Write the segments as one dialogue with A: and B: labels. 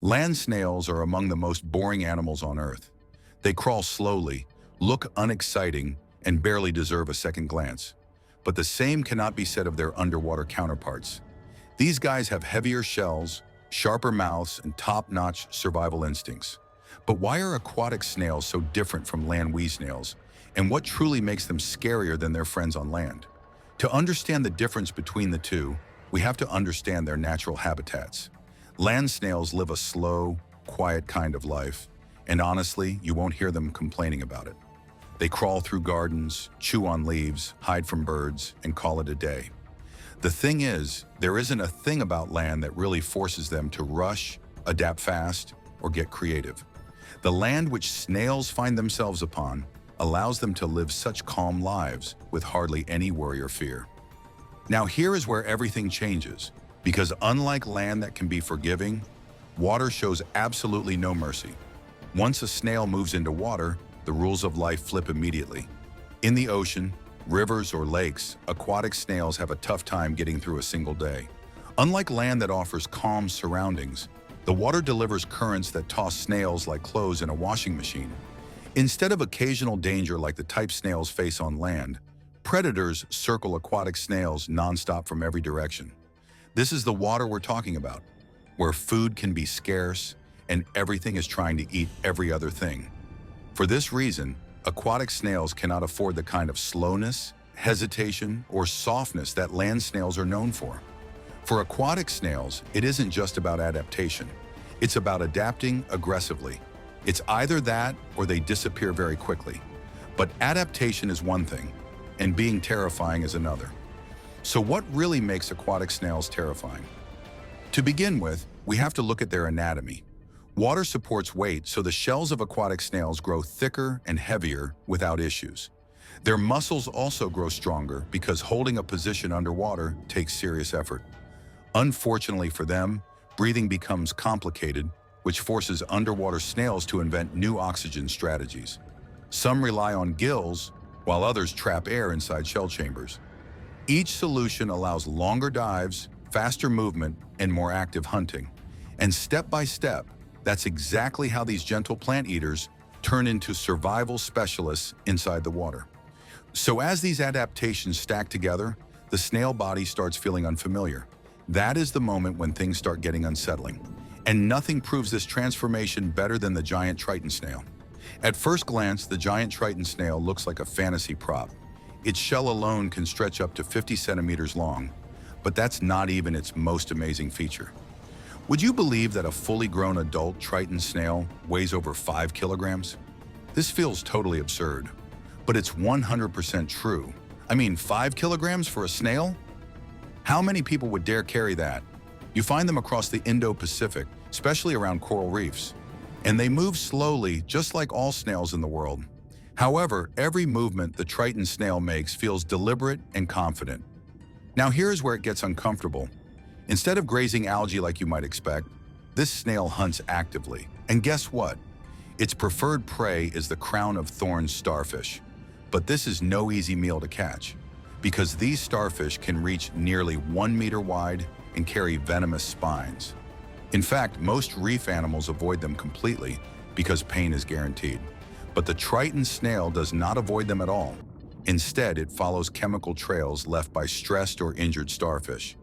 A: Land snails are among the most boring animals on Earth. They crawl slowly, look unexciting, and barely deserve a second glance. But the same cannot be said of their underwater counterparts. These guys have heavier shells, sharper mouths, and top-notch survival instincts. But why are aquatic snails so different from land wee snails? And what truly makes them scarier than their friends on land? To understand the difference between the two, we have to understand their natural habitats. Land snails live a slow, quiet kind of life, and honestly, you won't hear them complaining about it. They crawl through gardens, chew on leaves, hide from birds, and call it a day. The thing is, there isn't a thing about land that really forces them to rush, adapt fast, or get creative. The land which snails find themselves upon allows them to live such calm lives with hardly any worry or fear. Now here is where everything changes. Because unlike land that can be forgiving, water shows absolutely no mercy. Once a snail moves into water, the rules of life flip immediately. In the ocean, rivers, or lakes, aquatic snails have a tough time getting through a single day. Unlike land that offers calm surroundings, the water delivers currents that toss snails like clothes in a washing machine. Instead of occasional danger like the type snails face on land, predators circle aquatic snails nonstop from every direction. This is the water we're talking about, where food can be scarce and everything is trying to eat every other thing. For this reason, aquatic snails cannot afford the kind of slowness, hesitation, or softness that land snails are known for. For aquatic snails, it isn't just about adaptation. It's about adapting aggressively. It's either that or they disappear very quickly. But adaptation is one thing, and being terrifying is another. So what really makes aquatic snails terrifying? To begin with, we have to look at their anatomy. Water supports weight, so the shells of aquatic snails grow thicker and heavier without issues. Their muscles also grow stronger because holding a position underwater takes serious effort. Unfortunately for them, breathing becomes complicated, which forces underwater snails to invent new oxygen strategies. Some rely on gills, while others trap air inside shell chambers. Each solution allows longer dives, faster movement, and more active hunting. And step by step, that's exactly how these gentle plant eaters turn into survival specialists inside the water. So as these adaptations stack together, the snail body starts feeling unfamiliar. That is the moment when things start getting unsettling. And nothing proves this transformation better than the giant Triton snail. At first glance, the giant Triton snail looks like a fantasy prop. Its shell alone can stretch up to 50 centimeters long, but that's not even its most amazing feature. Would you believe that a fully grown adult Triton snail weighs over 5 kilograms? This feels totally absurd, but it's 100% true. I mean, 5 kilograms for a snail? How many people would dare carry that? You find them across the Indo-Pacific, especially around coral reefs. And they move slowly, just like all snails in the world. However, every movement the Triton snail makes feels deliberate and confident. Now here's where it gets uncomfortable. Instead of grazing algae like you might expect, this snail hunts actively. And guess what? Its preferred prey is the crown-of-thorns starfish. But this is no easy meal to catch, because these starfish can reach nearly 1 meter wide and carry venomous spines. In fact, most reef animals avoid them completely because pain is guaranteed. But the Triton snail does not avoid them at all. Instead, it follows chemical trails left by stressed or injured starfish.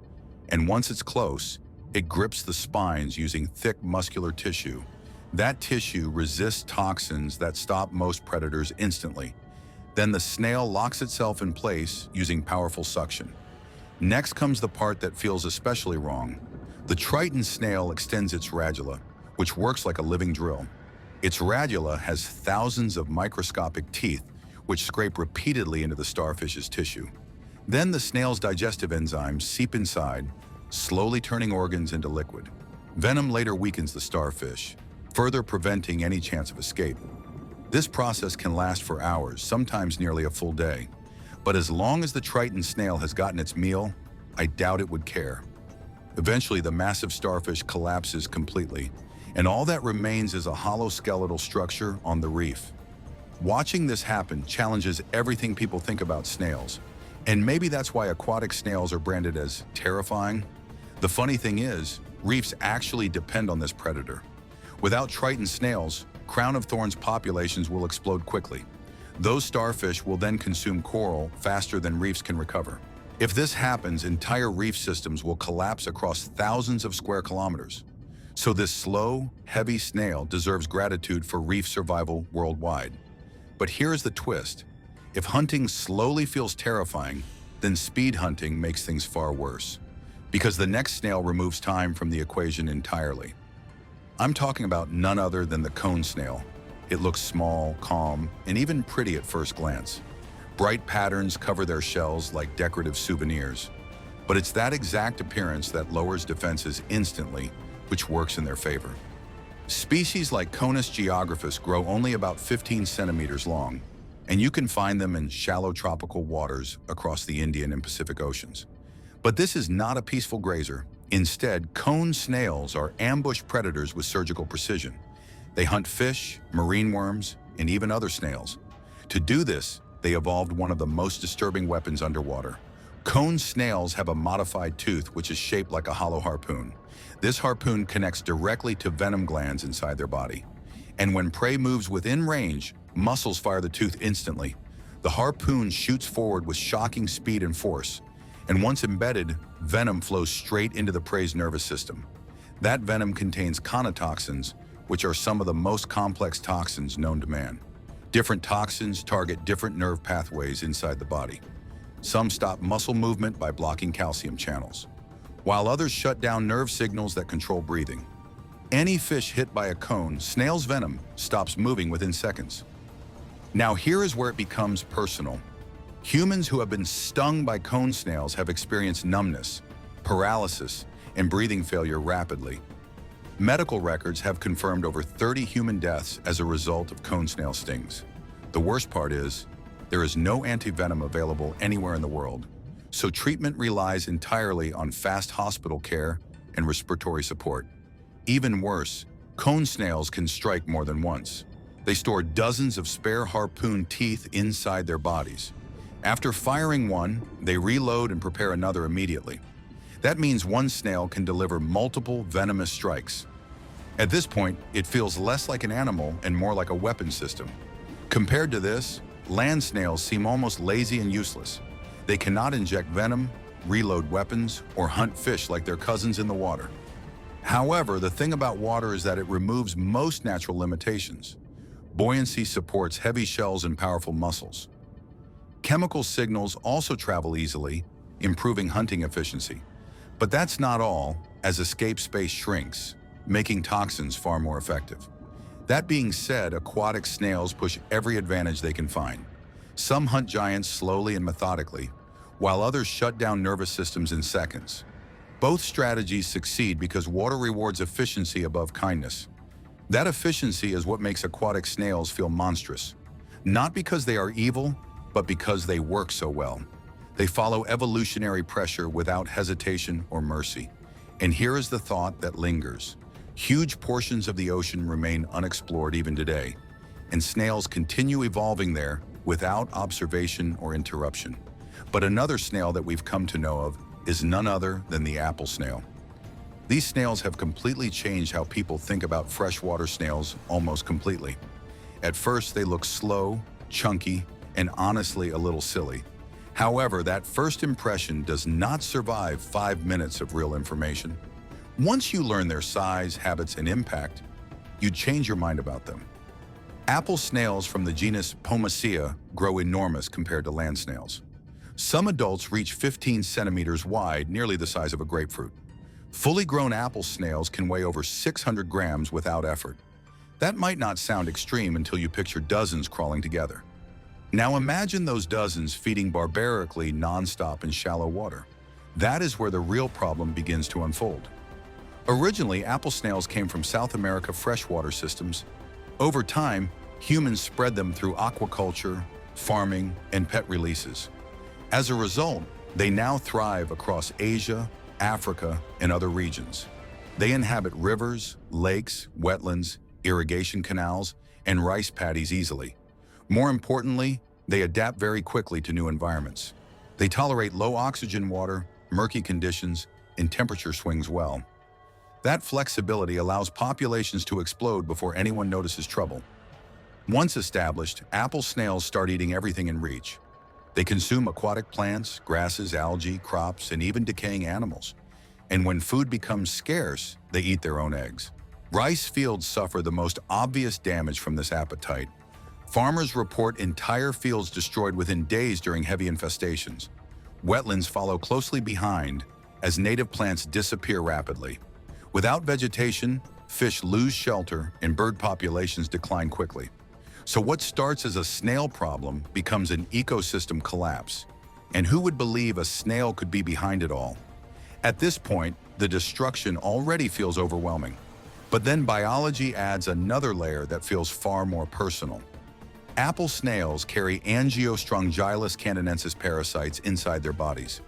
A: And once it's close, it grips the spines using thick muscular tissue. That tissue resists toxins that stop most predators instantly. Then the snail locks itself in place using powerful suction. Next comes the part that feels especially wrong. The Triton snail extends its radula, which works like a living drill. Its radula has thousands of microscopic teeth, which scrape repeatedly into the starfish's tissue. Then the snail's digestive enzymes seep inside, slowly turning organs into liquid. Venom later weakens the starfish, further preventing any chance of escape. This process can last for hours, sometimes nearly a full day. But as long as the Triton snail has gotten its meal, I doubt it would care. Eventually, the massive starfish collapses completely, and all that remains is a hollow skeletal structure on the reef. Watching this happen challenges everything people think about snails, and maybe that's why aquatic snails are branded as terrifying. The funny thing is, reefs actually depend on this predator. Without Triton snails, crown of thorns populations will explode quickly. Those starfish will then consume coral faster than reefs can recover. If this happens, entire reef systems will collapse across thousands of square kilometers. So this slow, heavy snail deserves gratitude for reef survival worldwide. But here's the twist. If hunting slowly feels terrifying, then speed hunting makes things far worse. Because the next snail removes time from the equation entirely. I'm talking about none other than the cone snail. It looks small, calm, and even pretty at first glance. Bright patterns cover their shells like decorative souvenirs. But it's that exact appearance that lowers defenses instantly, which works in their favor. Species like Conus geographus grow only about 15 centimeters long, and you can find them in shallow tropical waters across the Indian and Pacific Oceans. But this is not a peaceful grazer. Instead, cone snails are ambush predators with surgical precision. They hunt fish, marine worms, and even other snails. To do this, they evolved one of the most disturbing weapons underwater. Cone snails have a modified tooth which is shaped like a hollow harpoon. This harpoon connects directly to venom glands inside their body. And when prey moves within range, muscles fire the tooth instantly. The harpoon shoots forward with shocking speed and force. And once embedded, venom flows straight into the prey's nervous system. That venom contains conotoxins, which are some of the most complex toxins known to man. Different toxins target different nerve pathways inside the body. Some stop muscle movement by blocking calcium channels, while others shut down nerve signals that control breathing. Any fish hit by a cone snail's venom stops moving within seconds. Now here is where it becomes personal. Humans who have been stung by cone snails have experienced numbness, paralysis, and breathing failure rapidly. Medical records have confirmed over 30 human deaths as a result of cone snail stings. The worst part is, there is no antivenom available anywhere in the world, so treatment relies entirely on fast hospital care and respiratory support. Even worse, cone snails can strike more than once. They store dozens of spare harpoon teeth inside their bodies. After firing one, they reload and prepare another immediately. That means one snail can deliver multiple venomous strikes. At this point, it feels less like an animal and more like a weapon system. Compared to this, land snails seem almost lazy and useless. They cannot inject venom, reload weapons, or hunt fish like their cousins in the water. However, the thing about water is that it removes most natural limitations. Buoyancy supports heavy shells and powerful muscles. Chemical signals also travel easily, improving hunting efficiency. But that's not all, as escape space shrinks, making toxins far more effective. That being said, aquatic snails push every advantage they can find. Some hunt giants slowly and methodically, while others shut down nervous systems in seconds. Both strategies succeed because water rewards efficiency above kindness. That efficiency is what makes aquatic snails feel monstrous, not because they are evil, but because they work so well. They follow evolutionary pressure without hesitation or mercy. And here is the thought that lingers. Huge portions of the ocean remain unexplored even today, and snails continue evolving there without observation or interruption. But another snail that we've come to know of is none other than the apple snail. These snails have completely changed how people think about freshwater snails almost completely. At first, they look slow, chunky, and honestly a little silly. However, that first impression does not survive 5 minutes of real information. Once you learn their size, habits, and impact, you change your mind about them. Apple snails from the genus Pomacea grow enormous compared to land snails. Some adults reach 15 centimeters wide, nearly the size of a grapefruit. Fully grown apple snails can weigh over 600 grams without effort. That might not sound extreme until you picture dozens crawling together. Now imagine those dozens feeding barbarically nonstop in shallow water. That is where the real problem begins to unfold. Originally, apple snails came from South America freshwater systems. Over time, humans spread them through aquaculture, farming, and pet releases. As a result, they now thrive across Asia, Africa, and other regions. They inhabit rivers, lakes, wetlands, irrigation canals, and rice paddies easily. More importantly, they adapt very quickly to new environments. They tolerate low oxygen water, murky conditions, and temperature swings well. That flexibility allows populations to explode before anyone notices trouble. Once established, apple snails start eating everything in reach. They consume aquatic plants, grasses, algae, crops, and even decaying animals. And when food becomes scarce, they eat their own eggs. Rice fields suffer the most obvious damage from this appetite. Farmers report entire fields destroyed within days during heavy infestations. Wetlands follow closely behind as native plants disappear rapidly. Without vegetation, fish lose shelter and bird populations decline quickly. So what starts as a snail problem becomes an ecosystem collapse. And who would believe a snail could be behind it all? At this point, the destruction already feels overwhelming. But then biology adds another layer that feels far more personal. Apple snails carry Angiostrongylus canadiensis parasites inside their bodies.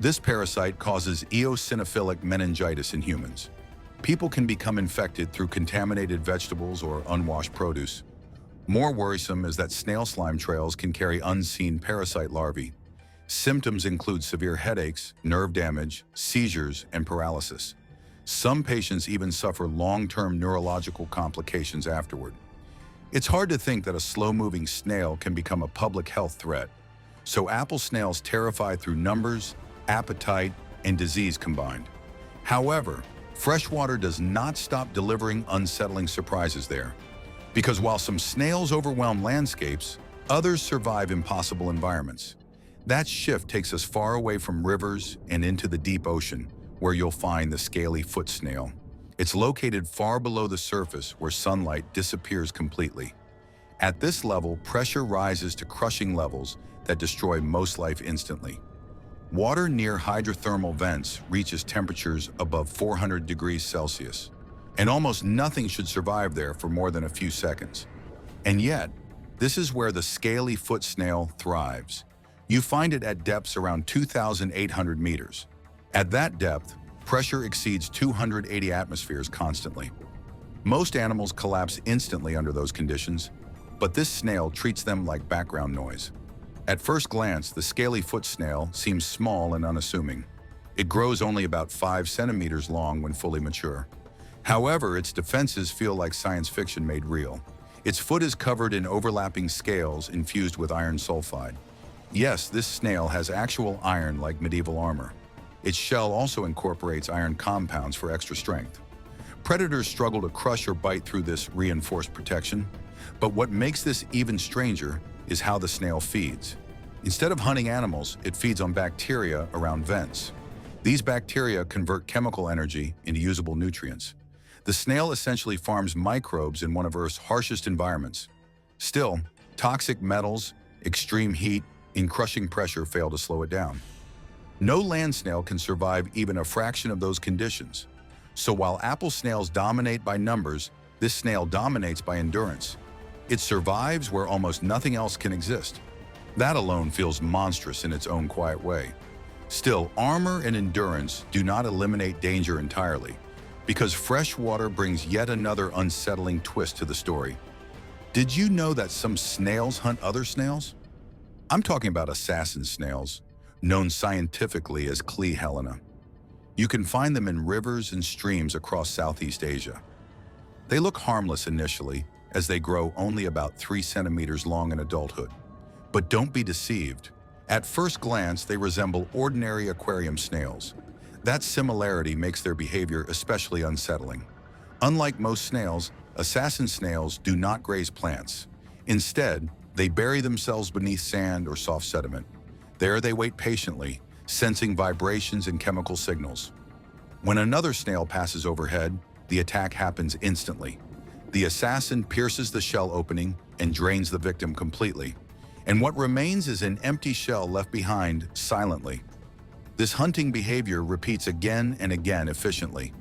A: This parasite causes eosinophilic meningitis in humans. People can become infected through contaminated vegetables or unwashed produce. More worrisome is that snail slime trails can carry unseen parasite larvae. Symptoms include severe headaches, nerve damage, seizures, and paralysis. Some patients even suffer long-term neurological complications afterward. It's hard to think that a slow-moving snail can become a public health threat. So apple snails terrify through numbers, appetite, and disease combined. However, freshwater does not stop delivering unsettling surprises there. Because while some snails overwhelm landscapes, others survive impossible environments. That shift takes us far away from rivers and into the deep ocean, where you'll find the scaly foot snail. It's located far below the surface where sunlight disappears completely. At this level, pressure rises to crushing levels that destroy most life instantly. Water near hydrothermal vents reaches temperatures above 400 degrees Celsius, and almost nothing should survive there for more than a few seconds. And yet, this is where the scaly foot snail thrives. You find it at depths around 2,800 meters. At that depth, pressure exceeds 280 atmospheres constantly. Most animals collapse instantly under those conditions, but this snail treats them like background noise. At first glance, the scaly foot snail seems small and unassuming. It grows only about 5 centimeters long when fully mature. However, its defenses feel like science fiction made real. Its foot is covered in overlapping scales infused with iron sulfide. Yes, this snail has actual iron like medieval armor. Its shell also incorporates iron compounds for extra strength. Predators struggle to crush or bite through this reinforced protection. But what makes this even stranger is how the snail feeds. Instead of hunting animals, it feeds on bacteria around vents. These bacteria convert chemical energy into usable nutrients. The snail essentially farms microbes in one of Earth's harshest environments. Still, toxic metals, extreme heat, and crushing pressure fail to slow it down. No land snail can survive even a fraction of those conditions. So while apple snails dominate by numbers, this snail dominates by endurance. It survives where almost nothing else can exist. That alone feels monstrous in its own quiet way. Still, armor and endurance do not eliminate danger entirely, because fresh water brings yet another unsettling twist to the story. Did you know that some snails hunt other snails? I'm talking about assassin snails, known scientifically as Clea helena. You can find them in rivers and streams across Southeast Asia. They look harmless initially, as they grow only about 3 centimeters long in adulthood. But don't be deceived. At first glance, they resemble ordinary aquarium snails. That similarity makes their behavior especially unsettling. Unlike most snails, assassin snails do not graze plants. Instead, they bury themselves beneath sand or soft sediment. There they wait patiently, sensing vibrations and chemical signals. When another snail passes overhead, the attack happens instantly. The assassin pierces the shell opening and drains the victim completely. And what remains is an empty shell left behind silently. This hunting behavior repeats again and again efficiently.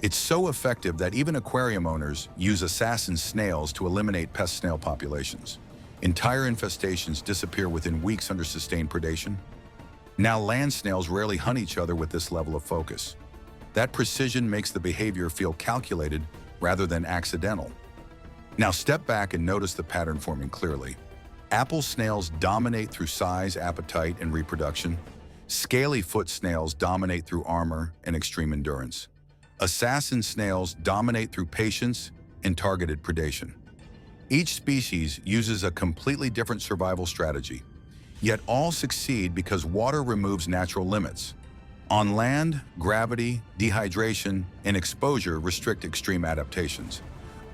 A: It's so effective that even aquarium owners use assassin snails to eliminate pest snail populations. Entire infestations disappear within weeks under sustained predation. Now land snails rarely hunt each other with this level of focus. That precision makes the behavior feel calculated rather than accidental. Now step back and notice the pattern forming clearly. Apple snails dominate through size, appetite, and reproduction. Scaly foot snails dominate through armor and extreme endurance. Assassin snails dominate through patience and targeted predation. Each species uses a completely different survival strategy, yet all succeed because water removes natural limits. On land, gravity, dehydration, and exposure restrict extreme adaptations.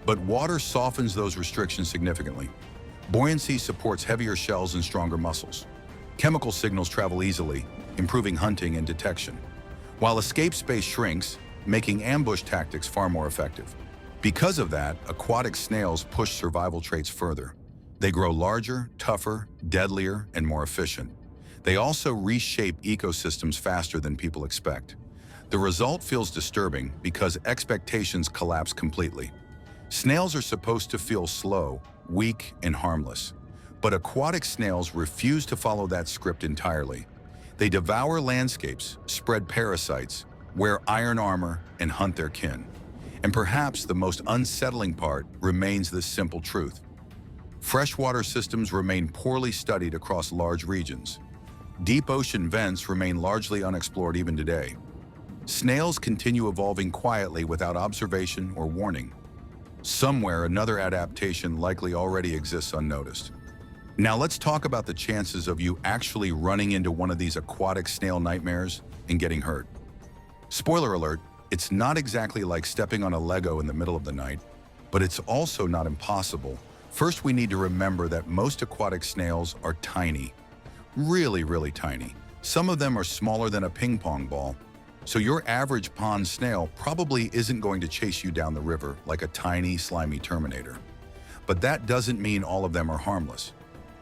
A: But water softens those restrictions significantly. Buoyancy supports heavier shells and stronger muscles. Chemical signals travel easily, improving hunting and detection, while escape space shrinks, making ambush tactics far more effective. Because of that, aquatic snails push survival traits further. They grow larger, tougher, deadlier, and more efficient. They also reshape ecosystems faster than people expect. The result feels disturbing because expectations collapse completely. Snails are supposed to feel slow, weak, and harmless. But aquatic snails refuse to follow that script entirely. They devour landscapes, spread parasites, wear iron armor, and hunt their kin. And perhaps the most unsettling part remains this simple truth. Freshwater systems remain poorly studied across large regions. Deep ocean vents remain largely unexplored even today. Snails continue evolving quietly without observation or warning. Somewhere, another adaptation likely already exists unnoticed. Now let's talk about the chances of you actually running into one of these aquatic snail nightmares and getting hurt. Spoiler alert, it's not exactly like stepping on a Lego in the middle of the night, but it's also not impossible. First, we need to remember that most aquatic snails are tiny. Really, really tiny. Some of them are smaller than a ping pong ball. So your average pond snail probably isn't going to chase you down the river like a tiny, slimy Terminator. But that doesn't mean all of them are harmless.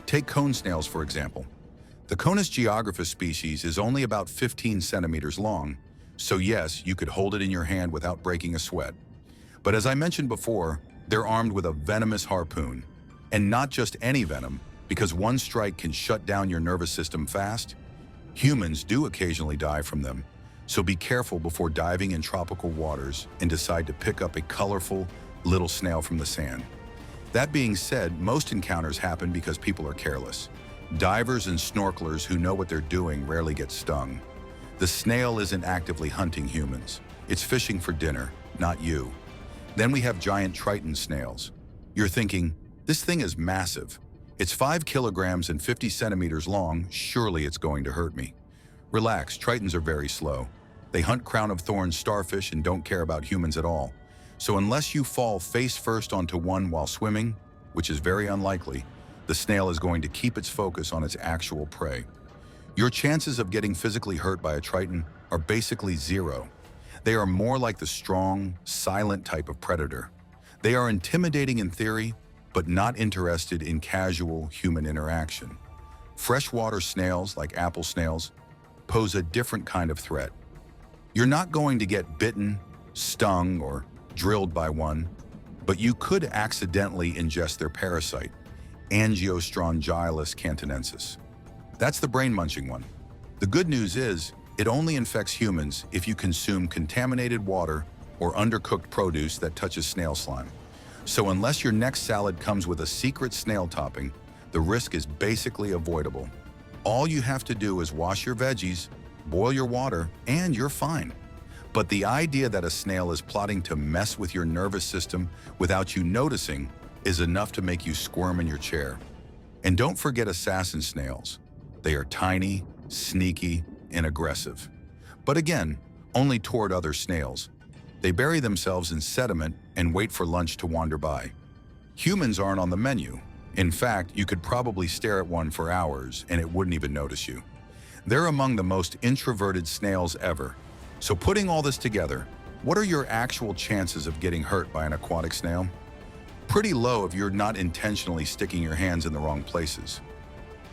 A: Take cone snails, for example. The Conus geographus species is only about 15 centimeters long, so yes, you could hold it in your hand without breaking a sweat. But as I mentioned before, they're armed with a venomous harpoon. And not just any venom, because one strike can shut down your nervous system fast. Humans do occasionally die from them, so be careful before diving in tropical waters and decide to pick up a colorful little snail from the sand. That being said, most encounters happen because people are careless. Divers and snorkelers who know what they're doing rarely get stung. The snail isn't actively hunting humans. It's fishing for dinner, not you. Then we have giant triton snails. You're thinking, this thing is massive. It's 5 kilograms and 50 centimeters long, surely it's going to hurt me. Relax, tritons are very slow. They hunt crown-of-thorns starfish and don't care about humans at all. So unless you fall face first onto one while swimming, which is very unlikely, the snail is going to keep its focus on its actual prey. Your chances of getting physically hurt by a triton are basically zero. They are more like the strong, silent type of predator. They are intimidating in theory, but not interested in casual human interaction. Freshwater snails, like apple snails, pose a different kind of threat. You're not going to get bitten, stung, or drilled by one, but you could accidentally ingest their parasite, Angiostrongylis cantonensis. That's the brain-munching one. The good news is, it only infects humans if you consume contaminated water or undercooked produce that touches snail slime. So unless your next salad comes with a secret snail topping, the risk is basically avoidable. All you have to do is wash your veggies, boil your water, and you're fine. But the idea that a snail is plotting to mess with your nervous system without you noticing is enough to make you squirm in your chair. And don't forget assassin snails. They are tiny, sneaky, and aggressive. But again, only toward other snails. They bury themselves in sediment and wait for lunch to wander by. Humans aren't on the menu. In fact, you could probably stare at one for hours and it wouldn't even notice you. They're among the most introverted snails ever. So putting all this together, what are your actual chances of getting hurt by an aquatic snail? Pretty low if you're not intentionally sticking your hands in the wrong places.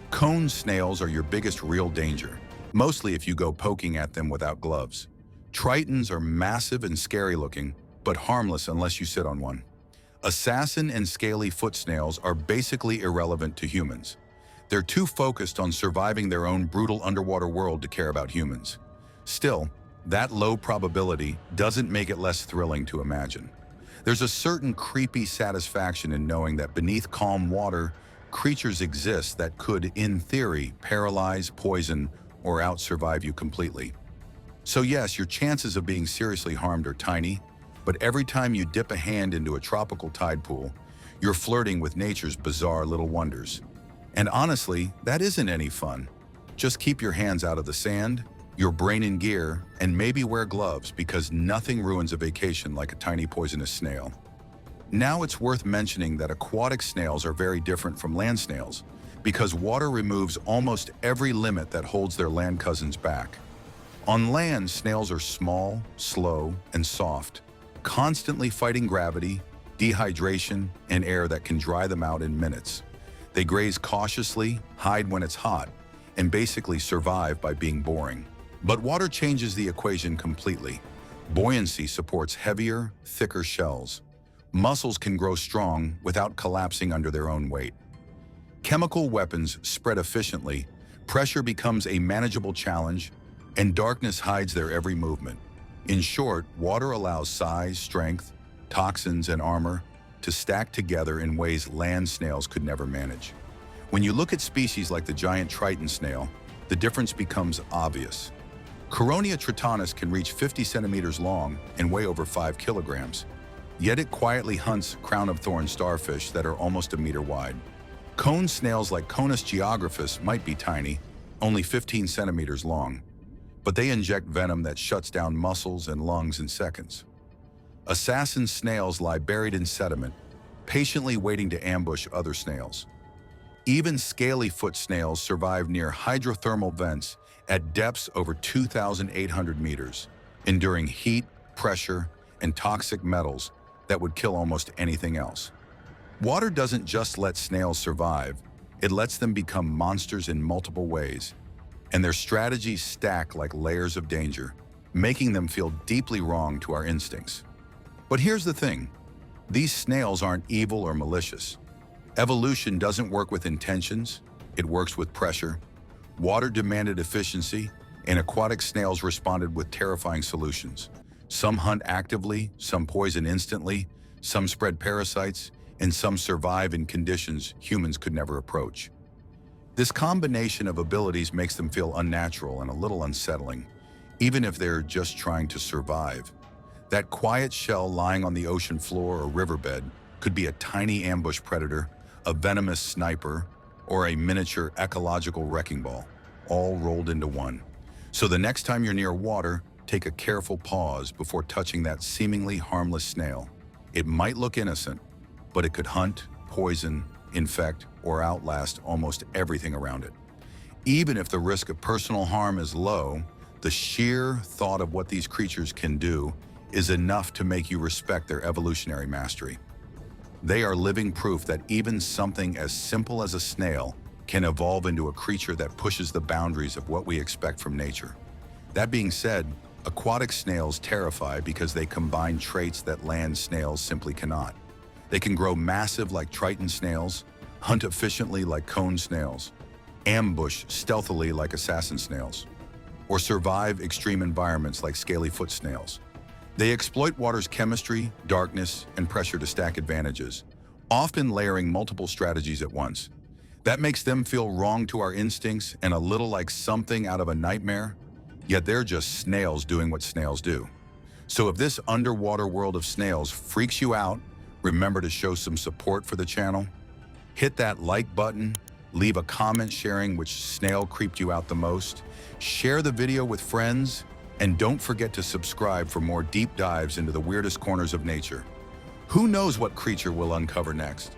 A: Cone snails are your biggest real danger, mostly if you go poking at them without gloves. Tritons are massive and scary looking, but harmless unless you sit on one. Assassin and scaly foot snails are basically irrelevant to humans. They're too focused on surviving their own brutal underwater world to care about humans. Still, that low probability doesn't make it less thrilling to imagine. There's a certain creepy satisfaction in knowing that beneath calm water, creatures exist that could, in theory, paralyze, poison, or out-survive you completely. So yes, your chances of being seriously harmed are tiny, but every time you dip a hand into a tropical tide pool, you're flirting with nature's bizarre little wonders. And honestly, that isn't any fun. Just keep your hands out of the sand, your brain in gear, and maybe wear gloves because nothing ruins a vacation like a tiny poisonous snail. Now it's worth mentioning that aquatic snails are very different from land snails because water removes almost every limit that holds their land cousins back. On land, snails are small, slow, and soft, constantly fighting gravity, dehydration, and air that can dry them out in minutes. They graze cautiously, hide when it's hot, and basically survive by being boring. But water changes the equation completely. Buoyancy supports heavier, thicker shells. Muscles can grow strong without collapsing under their own weight. Chemical weapons spread efficiently, pressure becomes a manageable challenge, and darkness hides their every movement. In short, water allows size, strength, toxins, and armor to stack together in ways land snails could never manage. When you look at species like the giant triton snail, the difference becomes obvious. Coronia tritonus can reach 50 centimeters long and weigh over 5 kilograms, yet it quietly hunts crown-of-thorns starfish that are almost a meter wide. Cone snails like Conus geographus might be tiny, only 15 centimeters long, but they inject venom that shuts down muscles and lungs in seconds. Assassin snails lie buried in sediment, patiently waiting to ambush other snails. Even scaly foot snails survive near hydrothermal vents at depths over 2,800 meters, enduring heat, pressure, and toxic metals that would kill almost anything else. Water doesn't just let snails survive, it lets them become monsters in multiple ways, and their strategies stack like layers of danger, making them feel deeply wrong to our instincts. But here's the thing, these snails aren't evil or malicious. Evolution doesn't work with intentions, it works with pressure. Water demanded efficiency, and aquatic snails responded with terrifying solutions. Some hunt actively, some poison instantly, some spread parasites, and some survive in conditions humans could never approach. This combination of abilities makes them feel unnatural and a little unsettling, even if they're just trying to survive. That quiet shell lying on the ocean floor or riverbed could be a tiny ambush predator, a venomous sniper, or a miniature ecological wrecking ball, all rolled into one. So the next time you're near water, take a careful pause before touching that seemingly harmless snail. It might look innocent, but it could hunt, poison, infect, or outlast almost everything around it. Even if the risk of personal harm is low, the sheer thought of what these creatures can do is enough to make you respect their evolutionary mastery. They are living proof that even something as simple as a snail can evolve into a creature that pushes the boundaries of what we expect from nature. That being said, aquatic snails terrify because they combine traits that land snails simply cannot. They can grow massive like triton snails, hunt efficiently like cone snails, ambush stealthily like assassin snails, or survive extreme environments like scaly foot snails. They exploit water's chemistry, darkness, and pressure to stack advantages, often layering multiple strategies at once. That makes them feel wrong to our instincts and a little like something out of a nightmare, yet they're just snails doing what snails do. So if this underwater world of snails freaks you out, remember to show some support for the channel. Hit that like button, leave a comment sharing which snail creeped you out the most, share the video with friends, and don't forget to subscribe for more deep dives into the weirdest corners of nature. Who knows what creature we'll uncover next?